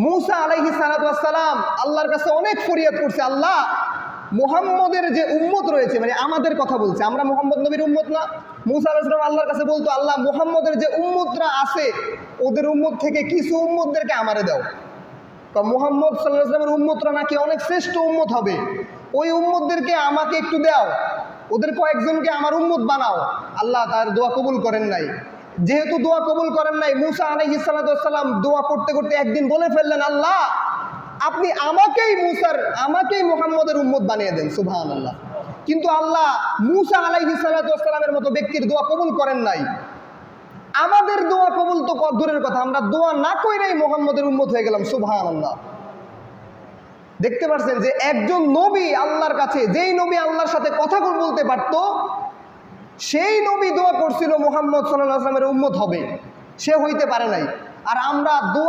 মুসা আলাইহিস সালাতু ওয়াস সালাম আল্লাহর কাছে অনেক ফরিয়াদ করছে, আল্লাহ মুহাম্মদের যে উম্মত রয়েছে, মানে আমাদের কথা বলছে, আমরা মুহাম্মদ নবীর উম্মত না। মুসা আলাইহিস সালাম আল্লাহর কাছে বলতো, আল্লাহ মুহাম্মদের যে উম্মতরা আছে ওদের উম্মত থেকে কিছু উম্মতদেরকে আমারে দাও। মুহাম্মদ সাল্লাল্লাহু আলাইহি ওয়াসাল্লামের উম্মতরা নাকি অনেক শ্রেষ্ঠ উম্মত হবে, ওই উম্মতদেরকে আমাকে একটু দাও, ওদের কয়েকজনকে আমার উম্মত বানাও। আল্লাহ তার দোয়া কবুল করেন নাই। যেহেতু দোয়া কবুল করেন নাই, মুসা আলাইহিস সালাতু ওয়াস সালাম দোয়া করতে করতে একদিন বলে ফেললেন, আল্লাহ আপনি আমাকেই মুহাম্মদের উম্মত বানিয়ে দেন। সুবহানাল্লাহ। কিন্তু আল্লাহ মুসা আলাইহিস সালাতু ওয়াস সালামের মতো ব্যক্তির দোয়া কবুল করেন নাই। আমাদের দোয়া কবুল তো দূরের কথা, আমরা দোয়া না কইরাই মুহাম্মদের উম্মত হয়ে গেলাম। সুবহানাল্লাহ। দেখতে পাচ্ছেন যে একজন নবী আল্লাহর কাছে, যেই নবী আল্লাহর সাথে কথা বলতে পারত, সেই নবী দোয়া করছিল মুহাম্মদ সাল্লাল্লাহু আলাইহি ওয়াসাল্লামের উম্মত হবে, সে হইতে পারে নাই। আর আমরা দোয়া